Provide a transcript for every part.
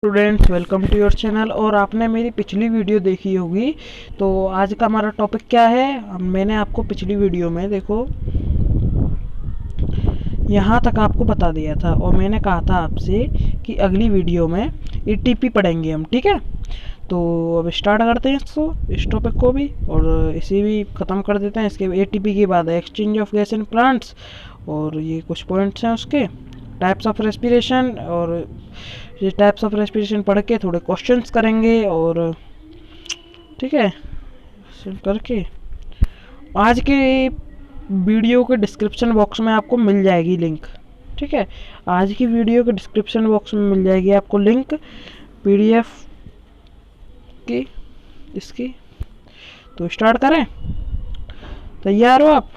Students, welcome to your channel. और आपने मेरी पिछली वीडियो देखी होगी। तो आज का हमारा टॉपिक क्या है, मैंने आपको पिछली वीडियो में देखो यहाँ तक आपको बता दिया था और मैंने कहा था आपसे कि अगली वीडियो में एटीपी पढ़ेंगे हम। ठीक है, तो अब स्टार्ट करते हैं इस टॉपिक को भी और इसे भी ख़त्म कर देते हैं। इसके एटीपी के बाद exchange of gas in plants, और ये कुछ पॉइंट्स हैं उसके, टाइप्स ऑफ रेस्पिरेशन, और ये टाइप्स ऑफ रेस्पिरेशन पढ़ के थोड़े क्वेश्चंस करेंगे। और ठीक है, करके आज के वीडियो के डिस्क्रिप्शन बॉक्स में आपको मिल जाएगी लिंक। ठीक है, आज की वीडियो के डिस्क्रिप्शन बॉक्स में मिल जाएगी आपको लिंक पीडीएफ की इसकी। तो स्टार्ट करें, तैयार हो आप?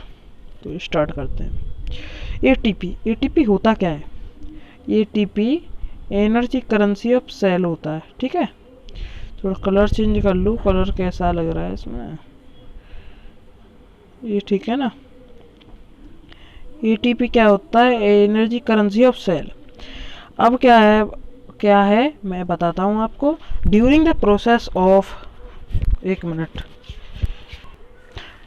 तो स्टार्ट करते हैं। एटीपी होता क्या है? ATP energy currency of cell होता है। ठीक है, थोड़ा कलर चेंज कर लूँ, कलर कैसा लग रहा है इसमें, ये ठीक है ना। एटीपी क्या होता है? Energy currency of cell. अब क्या है मैं बताता हूँ आपको। ड्यूरिंग द प्रोसेस ऑफ, एक minute,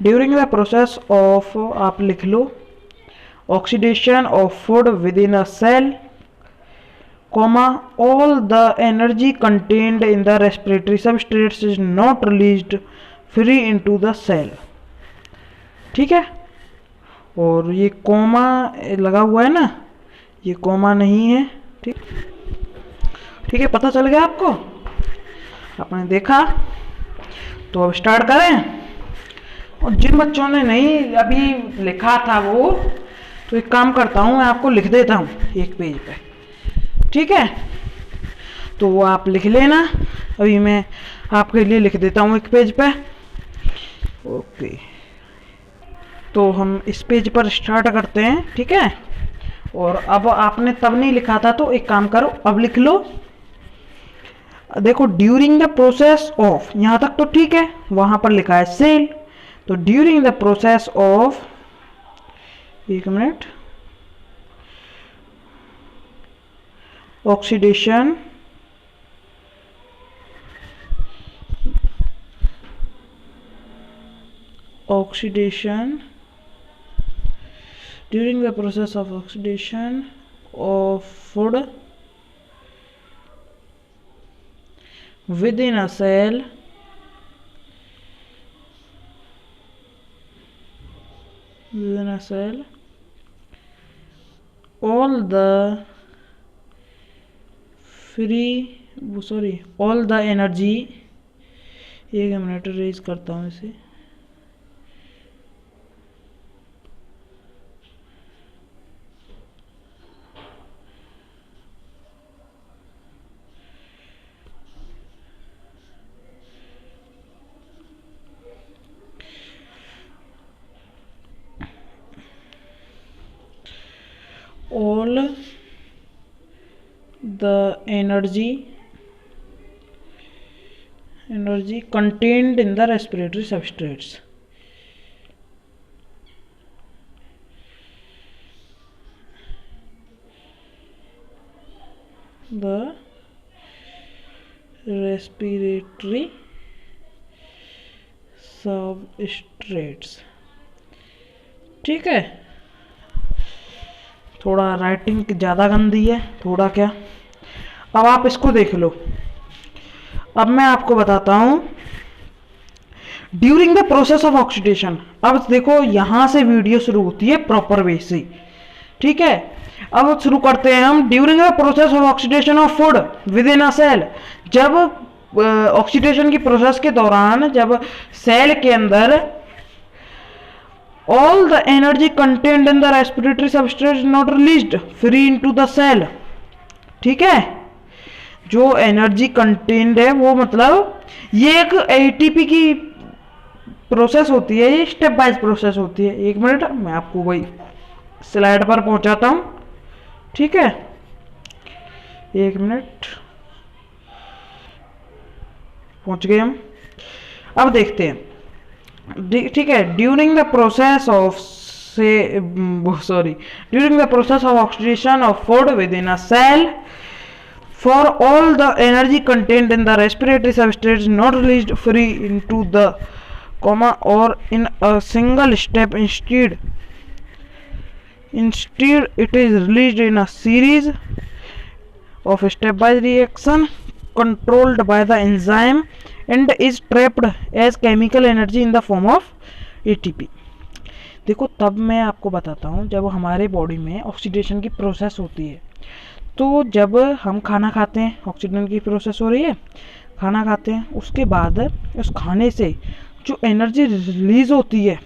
during the process of, आप लिख लो, oxidation of food within a cell, comma, all the energy contained in the respiratory substrates is not released free into the cell। ठीक है, और ये coma लगा हुआ है ना, ये कोमा नहीं है। ठीक है, पता चल गया आपको, आपने देखा। तो अब स्टार्ट करें। और जिन बच्चों ने नहीं अभी लिखा था वो, तो एक काम करता हूँ, मैं आपको लिख देता हूँ एक पेज पे। ठीक है, तो वो आप लिख लेना, अभी मैं आपके लिए लिख देता हूँ एक पेज पे। ओके, तो हम इस पेज पर स्टार्ट करते हैं। ठीक है, और अब आपने तब नहीं लिखा था तो एक काम करो, अब लिख लो। देखो, ड्यूरिंग द प्रोसेस ऑफ, यहाँ तक तो ठीक है, वहाँ पर लिखा है सेल। तो ड्यूरिंग द प्रोसेस ऑफ, एक minute, oxidation during the process of oxidation of food within a cell, all the energy, एक मिनट रेज करता हूँ इसे, all the energy contained in the respiratory substrates, the respiratory substrates। ठीक है, थोड़ा writing ज़्यादा गंदी है, थोड़ा क्या। अब आप इसको देख लो। अब मैं आपको बताता हूं during the process of oxidation. अब देखो, यहां से वीडियो शुरू होती है प्रॉपर वे से। ठीक है, अब शुरू करते हैं हम। During the process of oxidation of food within a cell, जब ऑक्सीडेशन की प्रोसेस के दौरान, जब सेल के अंदर all the energy contained in the respiratory substrate is not released free into the cell। ठीक है, जो एनर्जी कंटेंड है वो, मतलब ये एक एटीपी की प्रोसेस होती है, ये स्टेप बाय प्रोसेस होती है। एक मिनट, मैं आपको वही स्लाइड पर पहुंचाता हूं। ठीक है, एक मिनट, पहुंच गए हम। अब देखते हैं। ठीक है, during the process of during the process of oxidation of food within a cell, For all the energy contained in the respiratory substrate is not released free into the comma or in a single step. Instead it is released in a series of stepwise reaction controlled by the enzyme and is trapped as chemical energy in the form of ATP. देखो तब मैं आपको बताता हूँ जब हमारे body में oxidation की प्रोसेस होती है, तो जब हम खाना खाते हैं ऑक्सीडेशन की प्रोसेस हो रही है, खाना खाते हैं, उसके बाद उस खाने से जो एनर्जी रिलीज़ होती है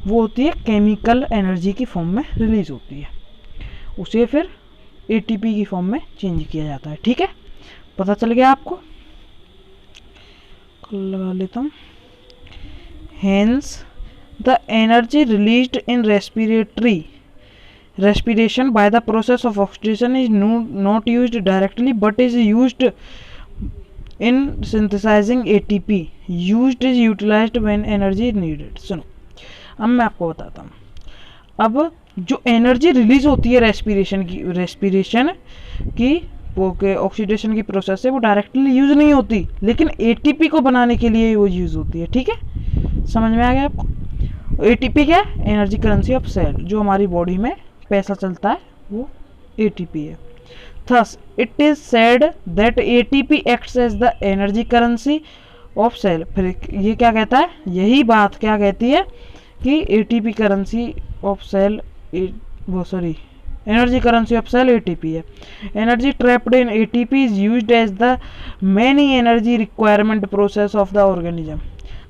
वो होती है केमिकल एनर्जी की फॉर्म में रिलीज़ होती है, उसे फिर एटीपी की फॉर्म में चेंज किया जाता है। ठीक है, पता चल गया आपको? लगा लेता हूँ। Hence the energy released in respiration by the process of oxidation is not used directly but is used in synthesizing ATP. Used is utilized when energy is needed. सुनो, अब मैं आपको बताता हूँ। अब जो एनर्जी रिलीज होती है रेस्पिरेशन की ऑक्सीडेशन की प्रोसेस से, वो डायरेक्टली यूज नहीं होती, लेकिन एटीपी को बनाने के लिए वो यूज होती है। ठीक है, समझ में आ गया आपको? एटीपी क्या है? Energy currency of cell. जो हमारी बॉडी में पैसा चलता है वो एटीपी है। Thus it is said that ATP acts as the energy currency of cell. फिर ये क्या कहता है? यही बात क्या कहती है कि ATP currency of cell energy currency of cell ATP है। Energy trapped in ATP is used as the many energy requirement process of the organism.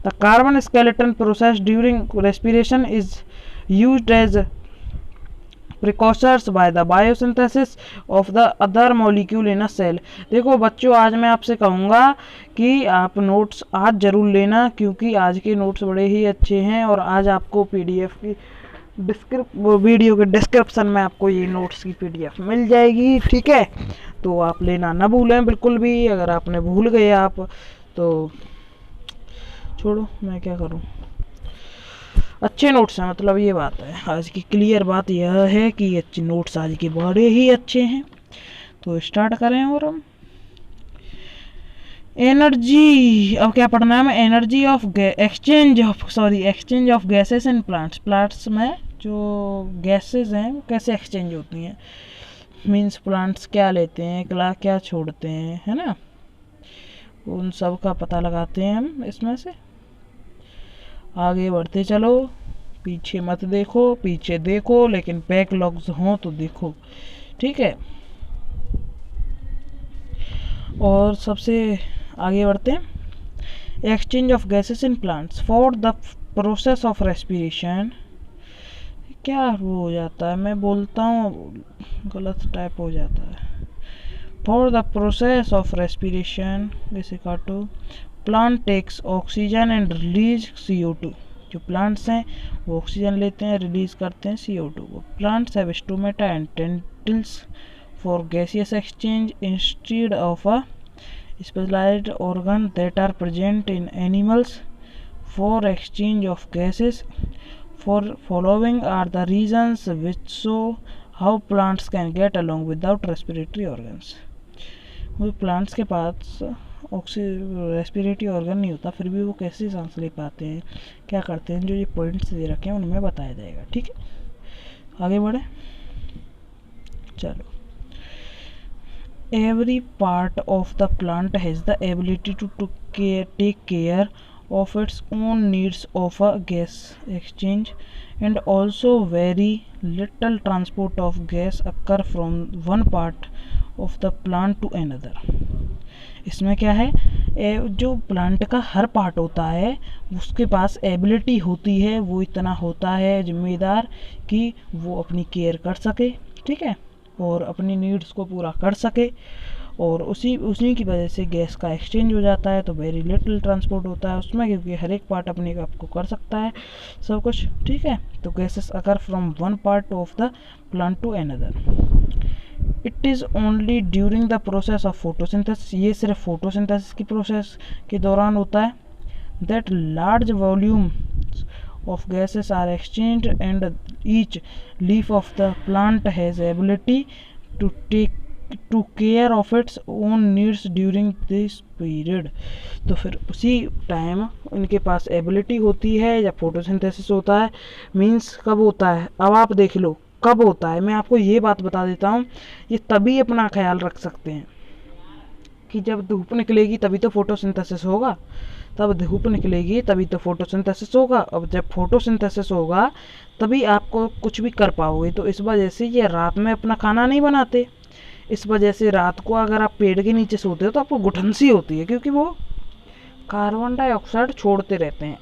The carbon skeleton process during respiration is used as precursors by the biosynthesis of the other molecule in a cell. देखो बच्चों, आज मैं आपसे कहूँगा कि आप notes आज ज़रूर लेना, क्योंकि आज के नोट्स बड़े ही अच्छे हैं और आज आपको पीडीएफ की वीडियो के डिस्क्रिप्शन में आपको ये नोट्स की पीडीएफ मिल जाएगी। ठीक है, तो आप लेना ना भूलें बिल्कुल भी। अगर आपने भूल गए आप तो छोड़ो, मैं क्या करूं। अच्छे नोट्स हैं, मतलब ये बात है। आज की क्लियर बात यह है कि अच्छे नोट्स आज के बड़े ही अच्छे हैं। तो स्टार्ट करें। और हम एनर्जी, अब क्या पढ़ना है हमें? Energy of exchange of gases in plants में जो गैसेस हैं वो कैसे एक्सचेंज होती हैं, मींस प्लांट्स क्या लेते हैं, क्या छोड़ते हैं, है ना, उन सब का पता लगाते हैं हम इसमें से। आगे बढ़ते चलो, पीछे मत देखो, पीछे देखो लेकिन बैकलॉग्स हों तो देखो। ठीक है, और सबसे आगे बढ़ते हैं। Exchange of gases in plants for the process of respiration. क्या वो हो जाता है, मैं बोलता हूँ गलत टाइप हो जाता है। For the process of respiration, जैसे काटो, plant takes oxygen and release CO2। जो प्लांट्स हैं वो ऑक्सीजन लेते हैं, रिलीज करते हैं CO2 को। Plants have stomata and lenticels for gaseous exchange instead of a specialized organ that are present in animals for exchange of gases. For following are the reasons which show how plants can get along without respiratory organs. वो plants के पास respiratory organ नहीं होता, फिर भी वो कैसे सांस ले पाते हैं, क्या करते हैं, जो ये पॉइंट्स दे रखे हैं उनमें बताया जाएगा। ठीक है, आगे बढ़े चलो। Every part of the plant has the ability to take care of its own needs of a gas exchange, and also very little transport of gas occur from one part of the plant to another. इसमें क्या है, जो plant का हर part होता है उसके पास ability होती है, वो इतना होता है जिम्मेदार कि वो अपनी केयर कर सके। ठीक है, और अपनी नीड्स को पूरा कर सके, और उसी की वजह से गैस का एक्सचेंज हो जाता है। तो वेरी लिटिल ट्रांसपोर्ट होता है उसमें, क्योंकि हर एक पार्ट अपने आप को कर सकता है सब कुछ। ठीक है, तो गैसेस अगर from one part of the plant to another. It is only during the process of photosynthesis, ये सिर्फ फोटोसिंथेसिस की प्रोसेस के दौरान होता है। That large volume of gases are exchanged and each leaf of the plant has ability to take to care of its own needs during this period. तो फिर उसी टाइम इनके पास एबिलिटी होती है या फोटोसिंथेसिस होता है। मीन्स कब होता है, अब आप देख लो कब होता है। मैं आपको ये बात बता देता हूँ, ये तभी अपना ख्याल रख सकते हैं कि जब धूप निकलेगी तभी तो फोटोसिंथेसिस होगा, तब धूप निकलेगी तभी तो फोटोसिंथेसिस होगा। अब जब फोटोसिंथेसिस होगा तभी आपको कुछ भी कर पाओगे। तो इस वजह से ये रात में अपना खाना नहीं बनाते। इस वजह से रात को अगर आप पेड़ के नीचे सोते हो तो आपको घुटनसी होती है, क्योंकि वो कार्बन डाइऑक्साइड छोड़ते रहते हैं।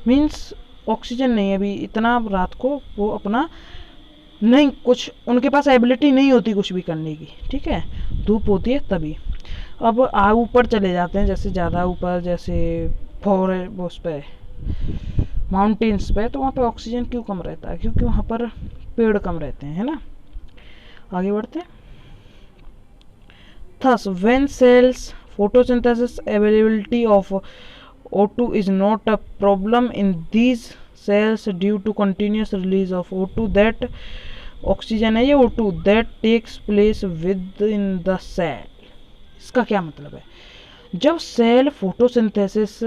मीन्स ऑक्सीजन नहीं है अभी इतना, रात को वो अपना नहीं, कुछ उनके पास एबिलिटी नहीं होती कुछ भी करने की, ठीक है, धूप होती है तभी। अब ऊपर चले जाते हैं, जैसे ज़्यादा ऊपर, जैसे उस पे माउंटेन्स पे, तो वहाँ पे ऑक्सीजन क्यों कम रहता है, क्योंकि वहाँ पर पेड़ कम रहते हैं, है ना। आगे बढ़ते हैं। Thus, when cells photosynthesis availability of O2 is not a problem in these cells due to continuous release of O2 that oxygen है ये O2 that takes place within the cell। इसका क्या मतलब है, जब सेल फोटोसिंथेसिस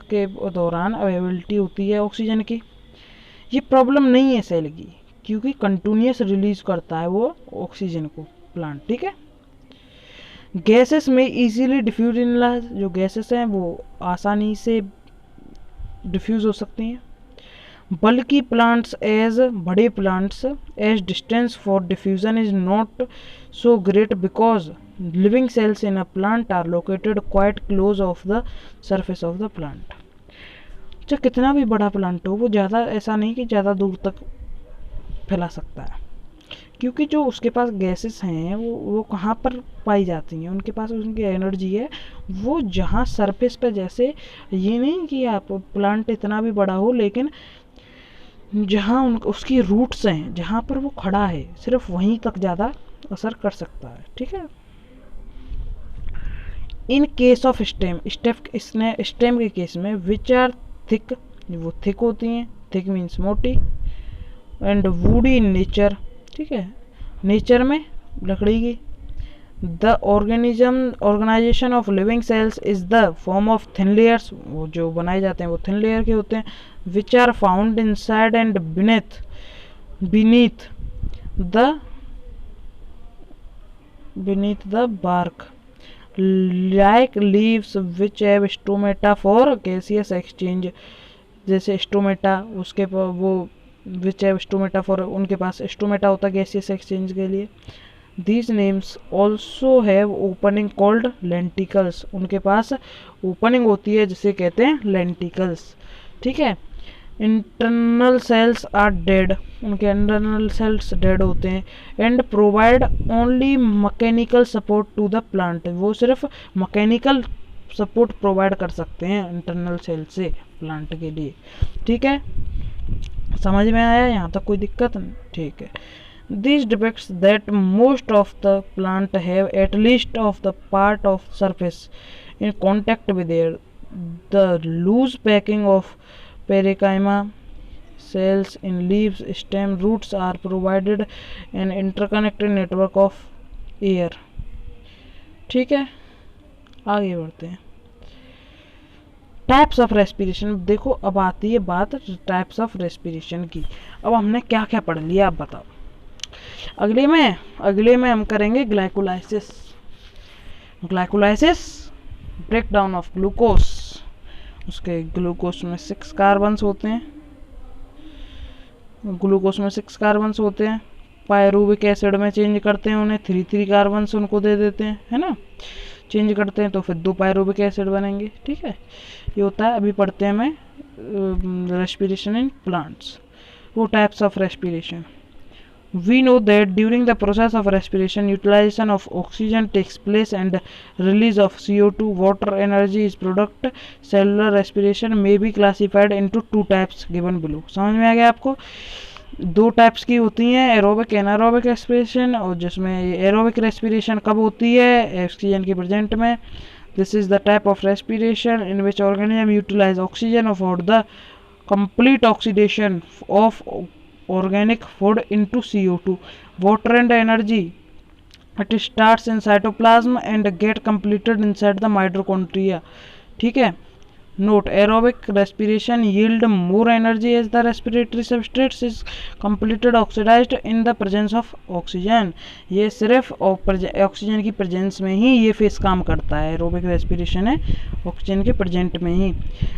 के दौरान availability होती है ऑक्सीजन की, ये प्रॉब्लम नहीं है सेल की, क्योंकि कंटिन्यूस रिलीज करता है वो ऑक्सीजन को प्लांट, ठीक है। गैसेस में इजीली डिफ्यूज इन, जो गैसेस हैं वो आसानी से डिफ्यूज हो सकती हैं, बल्कि प्लांट्स एज बड़े plants as distance for diffusion is not so great because living cells in a plant are located quite close of the surface of the plant. चाहे कितना भी बड़ा प्लांट हो, वो ज़्यादा ऐसा नहीं कि ज़्यादा दूर तक फैला सकता है, क्योंकि जो उसके पास गैसेस हैं वो कहाँ पर पाई जाती हैं, उनके पास उनकी एनर्जी है वो जहाँ सरफेस पे, जैसे ये नहीं कि आप प्लांट इतना भी बड़ा हो, लेकिन जहाँ उसकी रूट्स हैं, जहाँ पर वो खड़ा है, सिर्फ वहीं तक ज़्यादा असर कर सकता है, ठीक है। इन केस ऑफ स्टेम के केस में विच आर थिक, वो थिक होती हैं, थिक मीन्स मोटी, एंड वुडी इन नेचर, ठीक है, नेचर में लकड़ी की। The organisation of living cells is the form of thin layers, वो जो बनाए जाते हैं वो थिन लेयर के होते हैं, which are found inside and beneath the bark, like leaves which have stomata for gaseous exchange. जैसे स्टोमेटा, उसके वो विच हैव स्टोमेटा फॉर, उनके पास स्टोमेटा होता है गैसियस एक्सचेंज के लिए। These names also have opening called lenticels, उनके पास ओपनिंग होती है जिसे कहते हैं लेंटिकल्स, ठीक है। इंटरनल सेल्स आर डेड, उनके इंटरनल सेल्स डेड होते हैं, and provide only mechanical support to the plant, वो सिर्फ मैकेनिकल सपोर्ट प्रोवाइड कर सकते हैं इंटरनल सेल से प्लांट के लिए, ठीक है। समझ में आया, यहाँ तक कोई दिक्कत नहीं, ठीक है। This depicts that most of the plant have at least of the part of surface in contact with air, the loose packing of parenchyma cells in leaves, stem, roots are provided an interconnected network of air, ठीक है। आगे बढ़ते हैं। Types of respiration, देखो अब आती है बात टाइप्स ऑफ रेस्पिरेशन की। अब हमने क्या क्या पढ़ लिया आप बताओ। अगले में हम करेंगे glycolysis, break down of glucose. उसके ग्लूकोस में 6 कार्बन्स होते हैं, पायरूविक एसिड में चेंज करते हैं उन्हें, 3 कार्बन्स उनको दे देते हैं, है ना, चेंज करते हैं तो फिर 2 पायरूविक एसिड बनेंगे, ठीक है। ये होता है। अभी पढ़ते हैं मैं रेस्पिरेशन इन प्लांट्स, वो types of respiration. We know that during the process of respiration, utilization of oxygen takes place and release of CO2, water energy is product. Cellular respiration may be classified into 2 types given below. समझ में आ गया आपको? 2 types की होती हैं, aerobic anaerobic respiration, और जिसमें aerobic respiration कब होती है, ऑक्सीजन के प्रेजेंट में। This is the type of respiration in which organism utilise oxygen for the complete oxidation of organic food into CO2, water and energy it starts in cytoplasm and get completed inside the mitochondria. ठीक है। Note, aerobic respiration yield more energy as the respiratory substrates is completed oxidised in the presence of oxygen. ये सिर्फ oxygen की presence में ही ये face काम करता है। एरोबिक रेस्पिरेशन है ऑक्सीजन के प्रेजेंट में ही।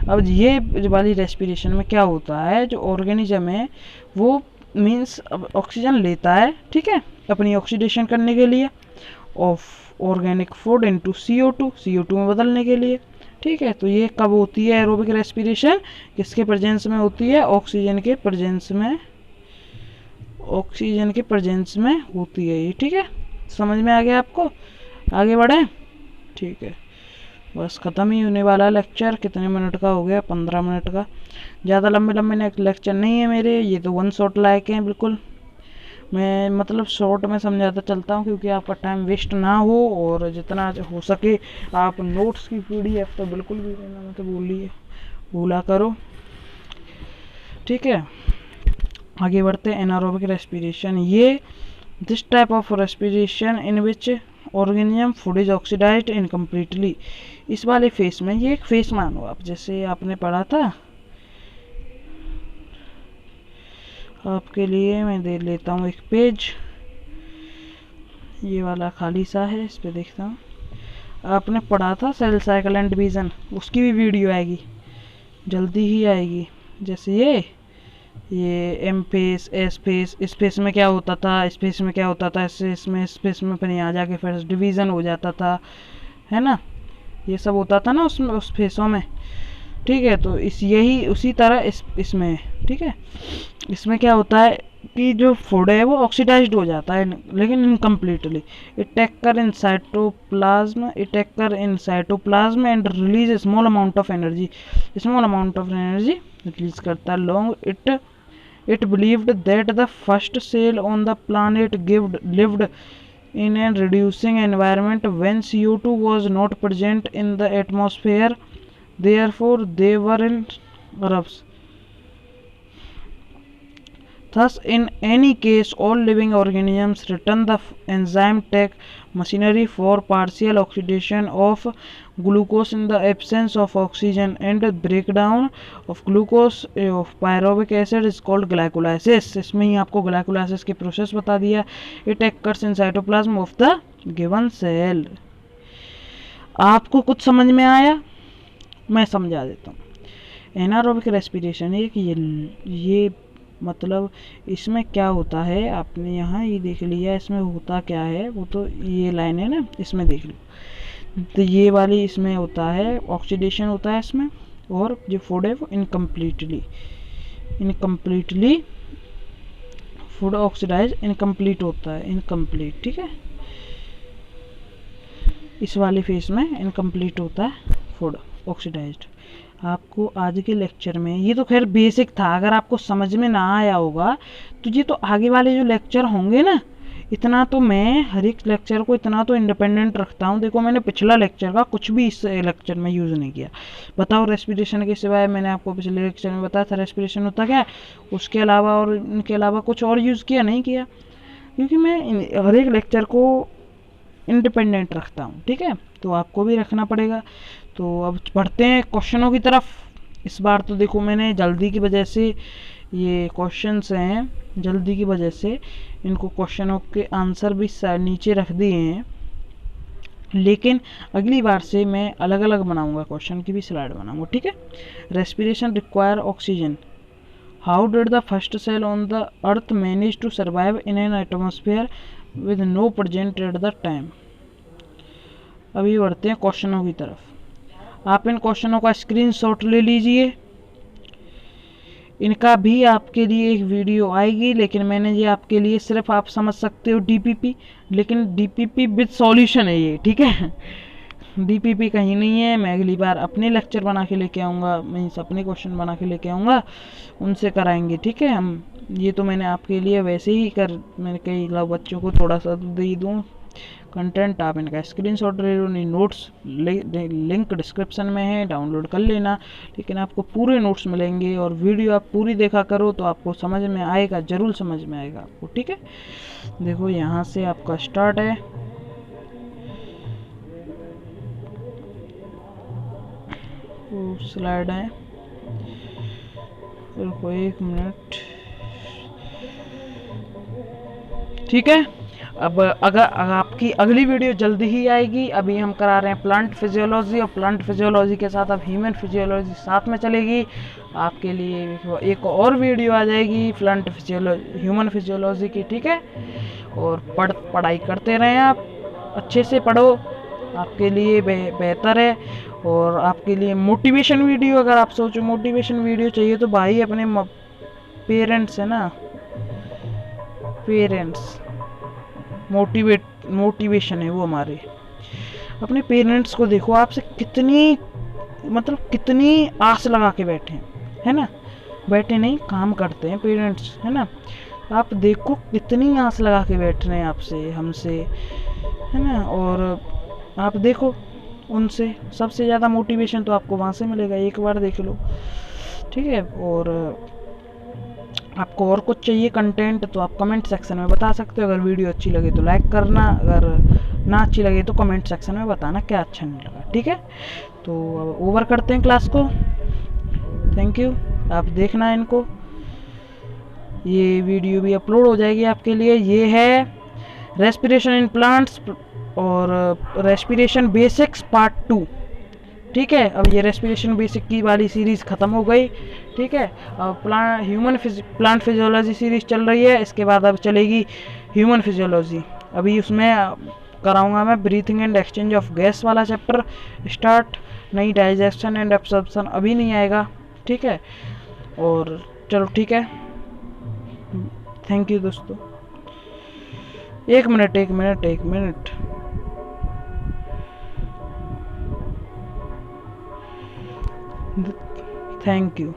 अब ये वाली रेस्पिरेशन में क्या होता है, जो ऑर्गेनिज्म है वो मीन्स ऑक्सीजन लेता है, ठीक है, अपनी ऑक्सीडेशन करने के लिए of organic food into CO2, CO2 में बदलने के लिए। ठीक है, तो ये कब होती है एरोबिक रेस्पिरेशन, किसके प्रेजेंस में होती है, ऑक्सीजन के प्रेजेंस में, ऑक्सीजन के प्रेजेंस में होती है ये। ठीक है, समझ में आ गया आपको, आगे बढ़े। ठीक है, बस ख़त्म ही होने वाला लेक्चर। कितने मिनट का हो गया, 15 मिनट का। ज़्यादा लंबे लंबे लेक्चर नहीं है मेरे, ये तो वन शॉट लायक हैं बिल्कुल। मैं मतलब शॉर्ट में समझाता चलता हूँ क्योंकि आपका टाइम वेस्ट ना हो और जितना हो सके आप नोट्स की PDF तो बिल्कुल भी लेना मत भूला करो। ठीक है, आगे बढ़ते हैं। एनारोबिक रेस्पिरेशन, ये this type of respiration in which organism food is oxidised incompletely. इस वाले फेस में, ये एक फेस मानो आप, जैसे आपने पढ़ा था, आपके लिए मैं दे लेता हूँ एक पेज, ये वाला खाली सा है, इस पे देखता हूँ। आपने पढ़ा था सेल साइकिल एंड डिवीजन, उसकी भी वीडियो आएगी, जल्दी ही आएगी। जैसे ये एम फेस, एस फेस, इस फेस में क्या होता था, इस फेस में क्या होता था, इस फेस में फिर यहाँ जाके फिर डिवीज़न हो जाता था, है ना, ये सब होता था ना उसमें, उस फेसों में। ठीक है, तो यही उसी तरह इसमें, ठीक है, इसमें क्या होता है कि जो फूड है वो ऑक्सीडाइज्ड हो जाता है, लेकिन incompletely. It taker in cytoplasm and release small amount of energy release करता है। Long it believed that the first cell on the planet lived in a reducing environment when CO2 was not present in the atmosphere, therefore they were in erupts. Thus, in any case, all living organisms return the enzyme tech machinery for partial oxidation of glucose in the absence of oxygen, and breakdown of glucose of pyruvic acid is called glycolysis. इसमें ही आपको glycolysis की process बता दिया। It occurs in cytoplasm of the given cell. आपको कुछ समझ में आया? मैं समझा देता हूँ। एनारोबिक रेस्पिरेशन है कि ये मतलब इसमें क्या होता है, आपने यहाँ ये देख लिया, इसमें होता क्या है, वो तो ये लाइन है ना, इसमें देख लो। तो ये वाली इसमें होता है, ऑक्सीडेशन होता है इसमें, और जो फूड है वो इनकम्प्लीटली फूड ऑक्सीडाइज इनकम्प्लीट होता है, इनकम्प्लीट। ठीक है, इस वाले फेस में इनकम्प्लीट होता है फूड ऑक्सीडाइज्ड। आपको आज के लेक्चर में, ये तो खैर बेसिक था, अगर आपको समझ में ना आया होगा तो ये तो आगे वाले जो लेक्चर होंगे ना, इतना तो मैं हर एक लेक्चर को इतना तो इंडिपेंडेंट रखता हूँ। देखो मैंने पिछला लेक्चर का कुछ भी इस लेक्चर में यूज़ नहीं किया। बताओ, रेस्पिरेशन के सिवाय मैंने आपको पिछले लेक्चर में बताया था रेस्पिरेशन होता क्या है, उसके अलावा और इनके अलावा कुछ और यूज़ किया नहीं किया, क्योंकि मैं हर एक लेक्चर को इंडिपेंडेंट रखता हूँ। ठीक है, तो आपको भी रखना पड़ेगा। तो अब बढ़ते हैं क्वेश्चनों की तरफ। इस बार तो देखो मैंने जल्दी की वजह से, ये क्वेश्चंस हैं, जल्दी की वजह से इनको क्वेश्चनों के आंसर भी नीचे रख दिए हैं, लेकिन अगली बार से मैं अलग अलग बनाऊंगा, क्वेश्चन की भी स्लाइड बनाऊंगा। ठीक है, respiration require oxygen, how did the first cell on the earth manage to survive in an atmosphere with no present at the time. अभी बढ़ते हैं क्वेश्चनों की तरफ। आप इन क्वेश्चनों का स्क्रीनशॉट ले लीजिए, इनका भी आपके लिए एक वीडियो आएगी, लेकिन मैंने ये आपके लिए सिर्फ, आप समझ सकते हो DPP, लेकिन DPP विद सॉल्यूशन है ये। ठीक है, DPP कहीं नहीं है। मैं अगली बार अपने लेक्चर बना के लेके आऊँगा, मैं अपने क्वेश्चन बना के लेके आऊँगा, उनसे कराएंगे। ठीक है, हम ये तो मैंने आपके लिए वैसे ही मैंने कई बच्चों को थोड़ा सा दे दूँ कंटेंट। आप इनका स्क्रीनशॉट ले लो, नोट्स लिंक डिस्क्रिप्शन में है, डाउनलोड कर लेना। लेकिन आपको पूरे नोट्स मिलेंगे, और वीडियो आप पूरी देखा करो तो आपको समझ में आएगा, ज़रूर समझ में आएगा आपको। ठीक है, देखो यहाँ से आपका स्टार्ट है। वो स्लाइड है, रुको 1 मिनट। ठीक है, अब अगर आपकी अगली वीडियो जल्दी ही आएगी। अभी हम करा रहे हैं प्लांट फिजियोलॉजी, और प्लांट फिजियोलॉजी के साथ अब ह्यूमन फिजियोलॉजी साथ में चलेगी। आपके लिए एक और वीडियो आ जाएगी प्लांट फिजियोलॉजी ह्यूमन फिजियोलॉजी की। ठीक है, और पढ़ाई करते रहें, आप अच्छे से पढ़ो, आपके लिए बेहतर है। और आपके लिए मोटिवेशन वीडियो, अगर आप सोचो मोटिवेशन वीडियो चाहिए तो भाई अपने पेरेंट्स है ना, पेरेंट्स मोटिवेशन है वो हमारे। अपने पेरेंट्स को देखो, आपसे कितनी मतलब कितनी आस लगा के बैठे हैं, है ना, बैठे नहीं काम करते हैं पेरेंट्स, है ना। आप देखो कितनी आस लगा के बैठ रहे हैं आपसे, हमसे, है ना। और आप देखो उनसे सबसे ज़्यादा मोटिवेशन तो आपको वहाँ से मिलेगा, एक बार देख लो। ठीक है, और आपको और कुछ चाहिए कंटेंट तो आप कमेंट सेक्शन में बता सकते हो। अगर वीडियो अच्छी लगे तो लाइक करना, अगर ना अच्छी लगे तो कमेंट सेक्शन में बताना क्या अच्छा नहीं लगा। ठीक है, तो अब ओवर करते हैं क्लास को। थैंक यू, आप देखना इनको, ये वीडियो भी अपलोड हो जाएगी आपके लिए। ये है रेस्पिरेशन इन प्लांट्स और रेस्पिरेशन बेसिक्स पार्ट 2। ठीक है, अब ये रेस्पिरेशन बेसिक की वाली सीरीज़ ख़त्म हो गई। ठीक है, अब प्लांट फिजियोलॉजी सीरीज़ चल रही है, इसके बाद अब चलेगी ह्यूमन फिजियोलॉजी। अभी उसमें कराऊंगा मैं breathing and exchange of gas वाला चैप्टर स्टार्ट। नई डाइजेशन एंड एब्सॉर्प्शन अभी नहीं आएगा। ठीक है, और चलो ठीक है, थैंक यू दोस्तों। एक मिनट थैंक यू।